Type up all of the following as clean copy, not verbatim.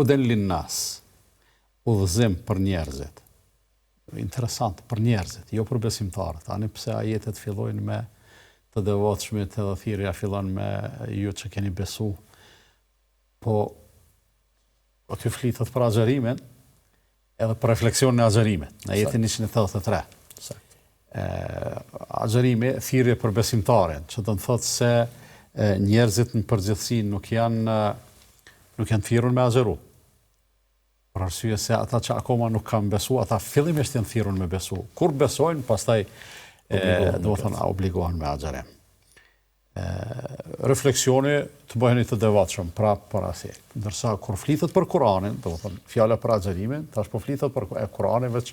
Huden linnas, udhëzim për njerëzit. Interesant, për njerëzit, jo për besimtarët. Ani pse ajetet fillojnë me të devotshmit edhe thirrja fillon me ju që keni besu. Po aty flitet për agjerimin edhe për refleksionin e agjerimit, në ajetin 183. Agjerimi, thirrje për besimtarin, që do të thotë se njerëzit në përgjithësi nuk janë thirrur me agjeru. Për arsye se ata që akoma nuk kanë besu, ata fillimisht janë thirrur me besu. Kur besojnë, pastaj do të thonë obligohen me agjerim. Refleksioni të bëheni të devotshëm prapë për asaj. Ndërsa kur flitet për Kur'anin, do të thonë fjala për agjerimin, tash po flitet për Kur'anin veç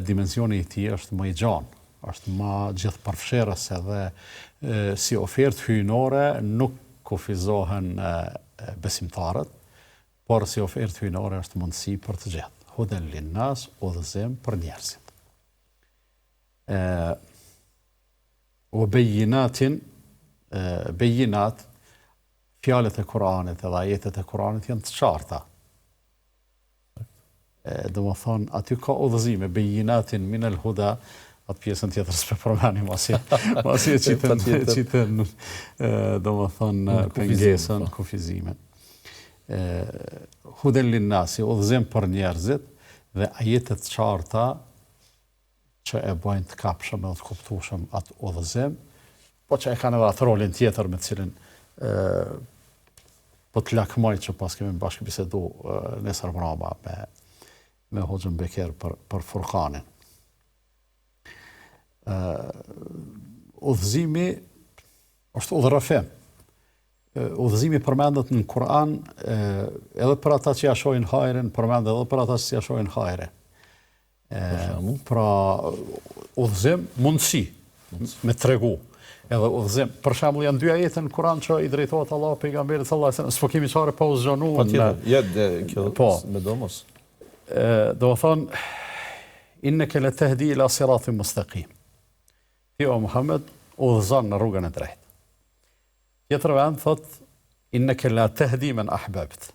dimensioni i tij është më i gjatë, është më gjithëpërfshirës edhe si ofertë hyjnore nuk kufizohen besimtarët, por si ofertë hyjnore është mundësi për të gjithë. Huden linnas, udhëzim për njerëzit. O bejinat, fjalët e Kur'anit edhe ajetet e Kur'anit janë të qarta. Do më thonë, aty ka udhëzime, bejinatin minel huda, atë pjesën tjetër s'pe përmeni, masi e qitën, do më thonë, pengesën, kufizimin. Huden linnasi, udhëzim për njerëzit, dhe ajetet qarta që e bojnë të kapshëm edhe të kuptushëm atë udhëzim, po që e kanë edhe atë rolin tjetër me cilin po të lakmoj që pas kemi bashkë bisedu nesër mrama me Hoxhën Beker për Furkanin. Udhëzimi është udhërrafim. Udhëzimi përmendet në Kur'an edhe për ata që ja shohin hajrin, përmendet edhe për ata që ja shohin hajrin. Pra udhëzim mundësi me tregu. Edhe udhëzim, për shembull janë dy ajete në Kur'an që i drejtohet Allahu pejgamberit sallallahu alajhi wasallam, s'po kemi çfarë pa u zgjonuar. Po, me domos. Do të thonë inneke letahdi ila siratin mustaqim. Ti o Muhammed udhëzon në rrugën e drejtë. Tjetër vend thot inneke la tahdi men ahbabt.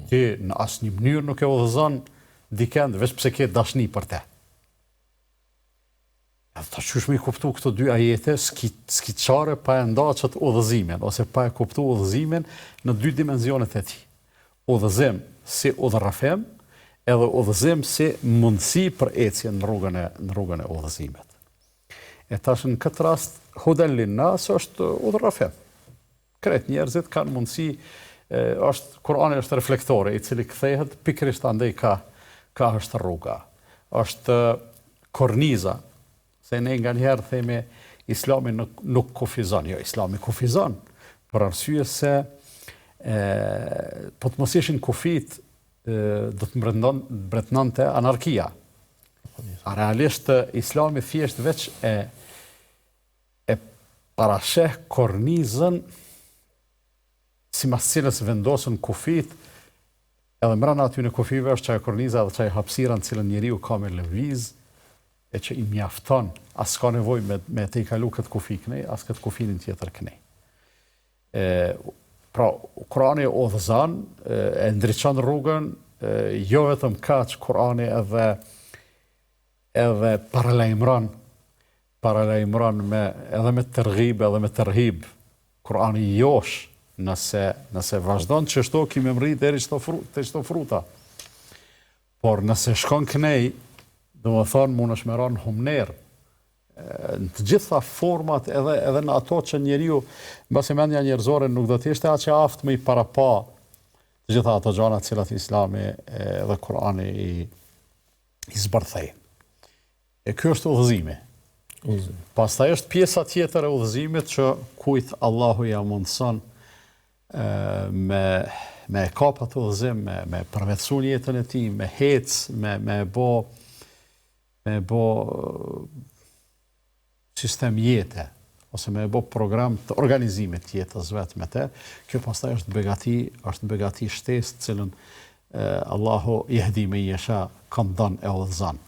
Ti në asnjë mënyrë nuk e udhëzon dikën veç pse ke dashni për te. Ta qysh me i kuptu këto dy ajete, s'ki qare pa e ndaqët udhëzimin, ose pa e kuptu udhëzimin në dy dimenzionet e ti. Udhëzim si udhërrafim, edhe udhëzim si mundësi për ecje në rrugën e udhëzimit. E tash në këtë rast, huden linnas është udhërrafim. Kretë njerëzit kanë mundësi, Kur'ani është reflektore, i cili kthehet pikërisht andej ka është rruga. Është korniza, se ne nga njëherë themi Islami nuk kufizon. Jo, Islami kufizon, për arsye se po të mos ishin kufit, do të mbretënonte anarkia. Realisht, Islami thjesht veç e parasheh kornizën si mas cilës vendosën kufit, edhe mbrana aty në kufive është çaj korniza dhe çaj hapësira në cilën njeriu ka me lëviz, e që i mjafton, as ka nevoj me te i kalu këtë kufi kënej, as këtë kufinin tjetër kënej. Pra, Kurani udhëzon, e ndriçon rrugën, jo vetëm kaq Kurani edhe paralajmëron edhe me tërghib, edhe me tërhib. Kurani josh, nëse vazhdon që shto kime mri deri çdo fruta. Por nëse shkon kënej, do më thonë, mund është me ranë humner, në të gjitha format edhe në ato që njeriu, mbasi mendja njerëzore nuk do të ishte aq e aftë me i parapa të gjitha ato gjëra të cilat Islami dhe Kurani i zbërthejnë. E ky është udhëzimi. Pastaj është pjesa tjetër e udhëzimit që kujt Allahu ja mundson me kap atë udhëzim, me përvetësu jetën e tij, me hec, me bo sistem jete, ose me bo program të organizimit jetës vetë me te, kjo pastaj është begati shtesë cilën Allahu jehdi me jesha kam dënë e udhëzon.